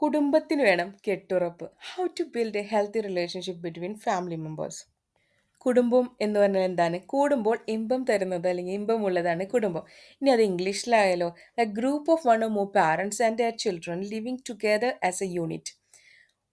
കുടുംബത്തിന് വേണം കെട്ടുറപ്പ്. How to build a healthy relationship between family members. കുടുംബം എന്ന് പറഞ്ഞാൽ എന്താണ്? കൂടുമ്പോൾ ഇമ്പം തരുന്നത് അല്ലെങ്കിൽ ഇമ്പമുള്ളതാണ് കുടുംബം. ഇനി അത് ഇംഗ്ലീഷിലായാലോ, a group of one or more parents and their children living together as a unit.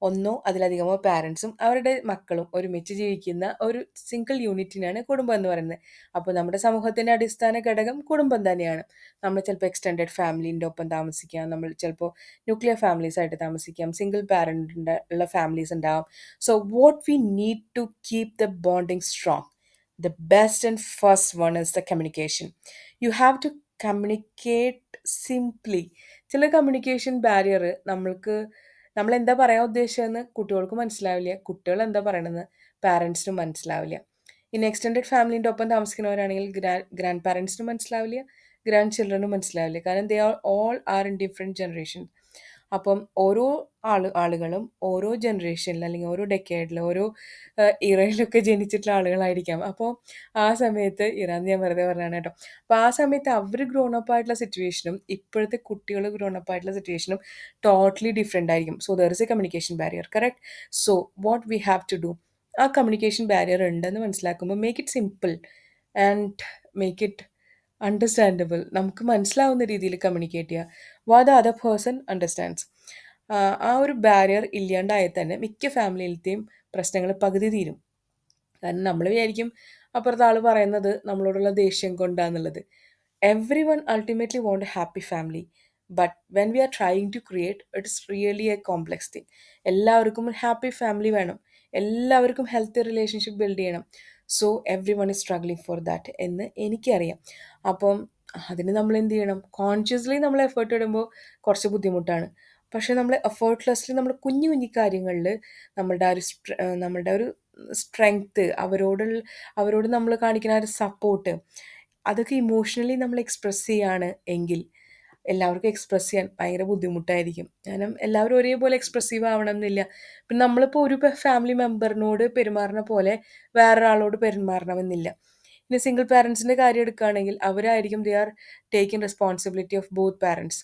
ഒന്നോ അതിലധികമോ പാരൻസും അവരുടെ മക്കളും ഒരുമിച്ച് ജീവിക്കുന്ന ഒരു സിംഗിൾ യൂണിറ്റിനാണ് കുടുംബം എന്ന് പറയുന്നത്. അപ്പോൾ നമ്മുടെ സമൂഹത്തിൻ്റെ അടിസ്ഥാന ഘടകം കുടുംബം തന്നെയാണ്. നമ്മൾ ചിലപ്പോൾ എക്സ്റ്റെൻഡഡ് ഫാമിലീൻ്റെ ഒപ്പം താമസിക്കാം, നമ്മൾ ചിലപ്പോൾ ന്യൂക്ലിയർ ഫാമിലീസ് ആയിട്ട് താമസിക്കാം, സിംഗിൾ പാരൻ്റ് ഉള്ള ഫാമിലീസ് ഉണ്ടാവും. So what we need to keep the bonding strong, the best and first one is the communication. You have to communicate simply. ചില കമ്മ്യൂണിക്കേഷൻ ബാരിയർ നമ്മൾ എന്താ പറയാൻ ഉദ്ദേശിച്ചതെന്ന് കുട്ടികൾക്ക് മനസ്സിലാവില്ല, കുട്ടികൾ എന്താ പറയണമെന്ന് പാരൻസിനും മനസ്സിലാവില്ല. ഇനി എക്സ്റ്റെൻഡഡ് ഫാമിലിൻ്റെ ഒപ്പം താമസിക്കുന്നവരാണെങ്കിൽ ഗ്രാൻഡ് പാരൻസിനും മനസ്സിലാവില്ല, ഗ്രാൻഡ് ചിൽഡ്രനും മനസ്സിലാവില്ല. കാരണം they are all are in different generation. അപ്പം ഓരോ ആളുകളും ഓരോ ജനറേഷനിൽ അല്ലെങ്കിൽ ഓരോ ഡെക്കേഡിൽ ഓരോ ഇറയിലൊക്കെ ജനിച്ചിട്ടുള്ള ആളുകളായിരിക്കാം. അപ്പോൾ ആ സമയത്ത് ഇറാന്ന് ഞാൻ വെറുതെ പറഞ്ഞതാണ് കേട്ടോ. അപ്പോൾ ആ സമയത്ത് അവർ ഗ്രോൺ അപ്പ് ആയിട്ടുള്ള സിറ്റുവേഷനും ഇപ്പോഴത്തെ കുട്ടികൾ ഗ്രോൺ അപ്പ് ആയിട്ടുള്ള സിറ്റുവേഷനും ടോട്ടലി ഡിഫറെൻ്റ് ആയിരിക്കും. So there is a communication barrier, correct. So what we have to do, ആ കമ്മ്യൂണിക്കേഷൻ ബാരിയർ ഉണ്ടെന്ന് മനസ്സിലാക്കുമ്പോൾ make it simple and make it understandable. നമുക്ക് മനസ്സിലാവുന്ന രീതിയിൽ കമ്മ്യൂണിക്കേറ്റ് ചെയ്യുക. What the other person understands. ആ ഒരു ബാരിയർ ഇല്ലാണ്ടായാൽ തന്നെ മിക്ക ഫാമിലിയിലത്തെയും പ്രശ്നങ്ങൾ പകുതി തീരും. കാരണം നമ്മൾ വിചാരിക്കും അപ്പുറത്തെ ആൾ പറയുന്നത് നമ്മളോടുള്ള ദേഷ്യം കൊണ്ടാന്നുള്ളത്. Every one ultimately want a happy family, but when we are trying to create it's really a complex thing. എല്ലാവർക്കും ഒരു ഹാപ്പി ഫാമിലി വേണം, എല്ലാവർക്കും ഹെൽത്തി റിലേഷൻഷിപ്പ് ബിൽഡ് ചെയ്യണം. So every one is struggling for that എന്ന് എനിക്കറിയാം. അപ്പം അതിന് നമ്മൾ എന്ത് ചെയ്യണം? കോൺഷ്യസ്ലി നമ്മൾ എഫേർട്ട് ഇടുമ്പോൾ കുറച്ച് ബുദ്ധിമുട്ടാണ്. പക്ഷേ നമ്മൾ എഫേർട്ട്ലെസ്ലി നമ്മൾ കുഞ്ഞു കുഞ്ഞു കാര്യങ്ങളിൽ നമ്മളുടെ ഒരു സ്ട്രെങ്ത്ത്, അവരോട് നമ്മൾ കാണിക്കുന്ന ആ ഒരു സപ്പോർട്ട്, അതൊക്കെ ഇമോഷണലി നമ്മൾ എക്സ്പ്രസ് ചെയ്യാണ് എങ്കിൽ എല്ലാവർക്കും എക്സ്പ്രസ് ചെയ്യാൻ ഭയങ്കര ബുദ്ധിമുട്ടായിരിക്കും. കാരണം എല്ലാവരും ഒരേപോലെ എക്സ്പ്രസീവ് ആവണം എന്നില്ല. പിന്നെ നമ്മളിപ്പോൾ ഒരു ഫാമിലി മെമ്പറിനോട് പെരുമാറുന്ന പോലെ വേറൊരാളോട് പെരുമാറണമെന്നില്ല. ഇനി സിംഗിൾ പാരൻസിൻ്റെ കാര്യം എടുക്കുകയാണെങ്കിൽ അവരായിരിക്കും they are taking responsibility of both parents.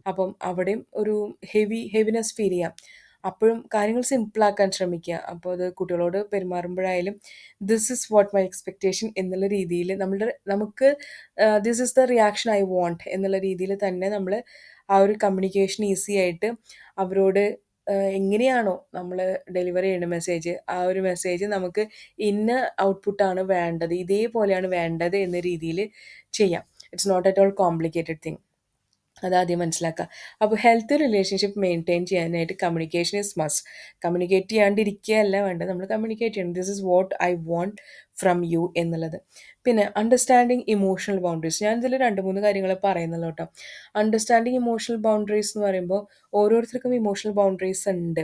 അപ്പം അവിടെയും ഒരു ഹെവിനെസ് ഫീൽ ചെയ്യാം. അപ്പോഴും കാര്യങ്ങൾ സിമ്പിളാക്കാൻ ശ്രമിക്കുക. അപ്പോൾ അത് കുട്ടികളോട് പെരുമാറുമ്പോഴായാലും this is what my expectation എന്നുള്ള രീതിയിൽ നമുക്ക് this is the reaction I want എന്നുള്ള രീതിയിൽ തന്നെ നമ്മൾ ആ ഒരു കമ്മ്യൂണിക്കേഷൻ ഈസി ആയിട്ട് അവരോട് എങ്ങനെയാണോ നമ്മൾ ഡെലിവറി ചെയ്യുന്ന മെസ്സേജ്, ആ ഒരു മെസ്സേജ് നമുക്ക് ഇന്ന ഔട്ട്പുട്ടാണ് വേണ്ടത്, ഇതേപോലെയാണ് വേണ്ടത് എന്ന രീതിയിൽ ചെയ്യാം. It's not at all complicated thing. അതാദ്യം മനസ്സിലാക്കുക. അപ്പോൾ ഹെൽത്തി റിലേഷൻഷിപ്പ് മെയിൻറ്റെയിൻ ചെയ്യാനായിട്ട് കമ്മ്യൂണിക്കേഷൻ ഈസ് മസ്റ്റ്. കമ്മ്യൂണിക്കേറ്റ് ചെയ്യാണ്ടിരിക്കുകയല്ല വേണ്ടത്, നമ്മൾ കമ്മ്യൂണിക്കേറ്റ് ചെയ്യണം. This is what I want from you എന്നുള്ളത്. പിന്നെ അണ്ടർസ്റ്റാൻഡിങ് ഇമോഷണൽ ബൗണ്ടറീസ്. ഞാൻ ഇതിൽ 2-3 കാര്യങ്ങൾ പറയുന്നുള്ളൂ കേട്ടോ. അണ്ടർസ്റ്റാൻഡിങ് ഇമോഷണൽ ബൗണ്ടറീസ് എന്ന് പറയുമ്പോൾ ഓരോരുത്തർക്കും ഇമോഷണൽ ബൗണ്ടറീസ് ഉണ്ട്.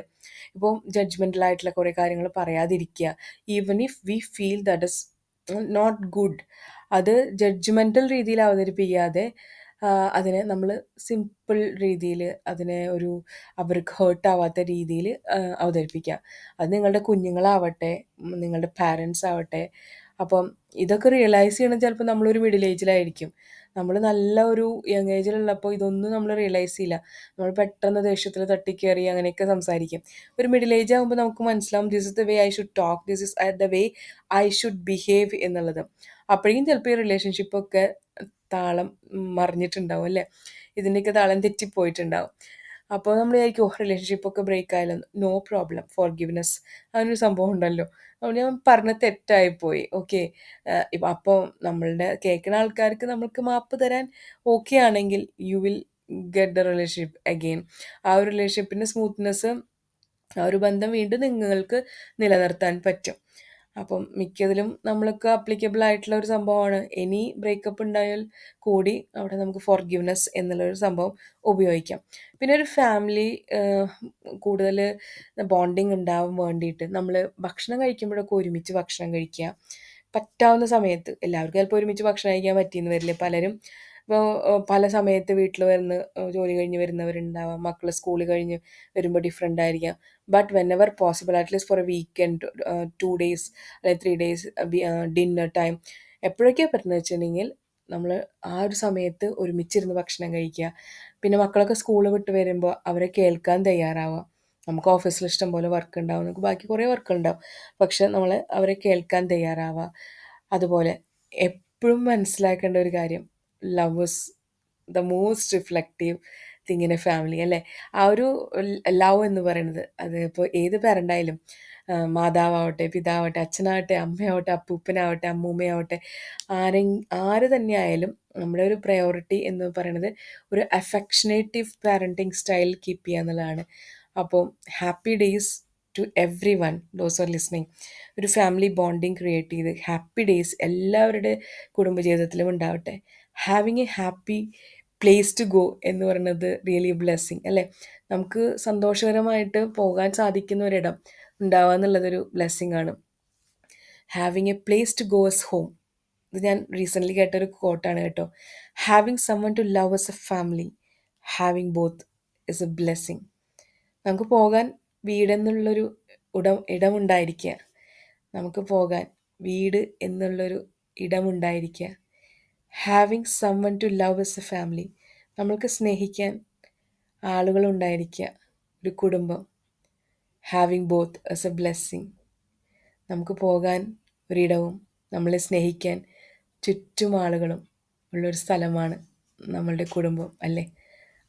ഇപ്പോൾ ജഡ്ജ്മെൻ്റലായിട്ടുള്ള കുറേ കാര്യങ്ങൾ പറയാതിരിക്കുക. Even if we feel that is not good, അത് ജഡ്ജ്മെൻ്റൽ രീതിയിൽ അവതരിപ്പിക്കാതെ അതിനെ നമ്മൾ സിമ്പിൾ രീതിയിൽ അതിനെ അവർക്ക് ഹേർട്ടാവാത്ത രീതിയിൽ അവതരിപ്പിക്കുക. അത് നിങ്ങളുടെ കുഞ്ഞുങ്ങളാവട്ടെ, നിങ്ങളുടെ പാരൻസ് ആവട്ടെ. അപ്പം ഇതൊക്കെ റിയലൈസ് ചെയ്യണം ചിലപ്പോൾ നമ്മളൊരു മിഡിൽ ഏജിലായിരിക്കും. നമ്മൾ നല്ല ഒരു യങ് ഏജിലുള്ളപ്പോൾ ഇതൊന്നും നമ്മൾ റിയലൈസ് ചെയ്യില്ല. നമ്മൾ പെട്ടെന്ന് ദേഷ്യത്തിൽ തട്ടിക്കയറി അങ്ങനെയൊക്കെ സംസാരിക്കും. ഒരു മിഡിൽ ഏജ് ആകുമ്പോൾ നമുക്ക് മനസ്സിലാവും this is the way I should talk, this is the way I should behave എന്നുള്ളത്. അപ്പോഴേക്കും ചിലപ്പോൾ ഈ റിലേഷൻഷിപ്പൊക്കെ താളം മറിഞ്ഞിട്ടുണ്ടാവും അല്ലേ, ഇതിൻ്റെയൊക്കെ താളം തെറ്റിപ്പോയിട്ടുണ്ടാവും. അപ്പോൾ നമ്മൾ വിചാരിക്കും റിലേഷൻഷിപ്പൊക്കെ ബ്രേക്ക് ആയാലോ. നോ പ്രോബ്ലം, ഫോർഗിവ്നെസ് അങ്ങനൊരു സംഭവം ഉണ്ടല്ലോ. അപ്പോൾ ഞാൻ പറഞ്ഞ തെറ്റായിപ്പോയി, ഓക്കെ. അപ്പോൾ നമ്മളുടെ കേൾക്കുന്ന ആൾക്കാർക്ക് നമുക്ക് മാപ്പ് തരാൻ ഓക്കെ ആണെങ്കിൽ you will get the relationship again. ആ ഒരു റിലേഷൻഷിപ്പിൻ്റെ സ്മൂത്ത്നെസ്, ആ ഒരു ബന്ധം വീണ്ടും നിങ്ങൾക്ക് നിലനിർത്താൻ പറ്റും. അപ്പം മിക്കതിലും നമ്മൾക്ക് അപ്ലിക്കബിൾ ആയിട്ടുള്ള ഒരു സംഭവമാണ്. ഇനി ബ്രേക്കപ്പ് ഉണ്ടായാൽ കൂടി അവിടെ നമുക്ക് ഫോർഗിവ്നെസ് എന്നുള്ളൊരു സംഭവം ഉപയോഗിക്കാം. പിന്നെ ഒരു ഫാമിലി കൂടുതൽ ബോണ്ടിങ് ഉണ്ടാവാൻ വേണ്ടിയിട്ട് നമ്മൾ ഭക്ഷണം കഴിക്കുമ്പോഴൊക്കെ ഒരുമിച്ച് ഭക്ഷണം കഴിക്കുക. പറ്റാവുന്ന സമയത്ത്. എല്ലാവർക്കും ചിലപ്പോൾ ഒരുമിച്ച് ഭക്ഷണം കഴിക്കാൻ പറ്റിയെന്ന് വരില്ല. പലരും ഇപ്പോൾ പല സമയത്ത് വീട്ടിൽ ജോലി കഴിഞ്ഞ് വരുന്നവരുണ്ടാവാം, മക്കൾ സ്കൂളിൽ കഴിഞ്ഞ് വരുമ്പോൾ ഡിഫറെൻ്റ് ആയിരിക്കാം. But whenever possible at least for a weekend, 2 days അല്ലെങ്കിൽ 3 days ഡിന്നർ ടൈം എപ്പോഴൊക്കെയാണ് പറ്റുന്നത് വെച്ചിട്ടുണ്ടെങ്കിൽ നമ്മൾ ആ ഒരു സമയത്ത് ഒരുമിച്ചിരുന്ന് ഭക്ഷണം കഴിക്കുക. പിന്നെ മക്കളൊക്കെ സ്കൂള് വിട്ട് വരുമ്പോൾ അവരെ കേൾക്കാൻ തയ്യാറാവുക. നമുക്ക് ഓഫീസിൽ ഇഷ്ടം പോലെ വർക്ക് ഉണ്ടാവും. നമുക്ക് ബാക്കി കുറേ വർക്കുണ്ടാവും. പക്ഷെ നമ്മൾ അവരെ കേൾക്കാൻ തയ്യാറാവുക. അതുപോലെ എപ്പോഴും മനസ്സിലാക്കേണ്ട ഒരു കാര്യം, love is the most reflective thing in A family അല്ലേ? ആ ഒരു ലവ് എന്ന് പറയുന്നത് അത് ഇപ്പോൾ ഏത് പാരൻ്റായാലും, മാതാവാവട്ടെ, പിതാവട്ടെ, അച്ഛനാവട്ടെ, അമ്മയാവട്ടെ, അപ്പൂപ്പനാവട്ടെ, അമ്മൂമ്മയാവട്ടെ, ആരെ ആര് തന്നെ ആയാലും നമ്മുടെ ഒരു പ്രയോറിറ്റി എന്ന് പറയുന്നത് ഒരു അഫെക്ഷനേറ്റീവ് പാരൻറ്റിങ് സ്റ്റൈൽ കീപ്പ് ചെയ്യുക എന്നുള്ളതാണ്. അപ്പോൾ happy days to everyone those are listening. ഒരു ഫാമിലി ബോണ്ടിങ് ക്രിയേറ്റ് ചെയ്ത് ഹാപ്പി ഡേയ്സ് എല്ലാവരുടെ കുടുംബജീവിതത്തിലും ഉണ്ടാവട്ടെ. Having a happy place to go എന്ന് പറയുന്നത് റിയലി ബ്ലെസ്സിങ് അല്ലേ? നമുക്ക് സന്തോഷകരമായിട്ട് പോകാൻ സാധിക്കുന്ന ഒരിടം ഉണ്ടാവുക എന്നുള്ളതൊരു ബ്ലെസ്സിങ് ആണ്. Having a place to go as home. ഇത് ഞാൻ റീസെൻ്റ്ലി കേട്ടൊരു കോട്ടാണ് കേട്ടോ. Having someone to love as a family, having both is a blessing. നമുക്ക് പോകാൻ വീടെന്നുള്ളൊരു ഇടമുണ്ടായിരിക്കുക. നമുക്ക് പോകാൻ വീട് എന്നുള്ളൊരു ഇടമുണ്ടായിരിക്കുക. Having someone to love as a family, നമ്മൾക്ക് സ്നേഹിക്കാൻ ആളുകളുണ്ടായിരിക്കുക, ഒരു കുടുംബം. Having both as a blessing. നമുക്ക് പോകാൻ ഒരിടവും നമ്മളെ സ്നേഹിക്കാൻ ചുറ്റും ആളുകളും ഉള്ളൊരു സ്ഥലമാണ് നമ്മളുടെ കുടുംബം അല്ലേ?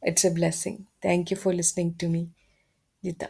It's a blessing. Thank you for listening to me, Jitha.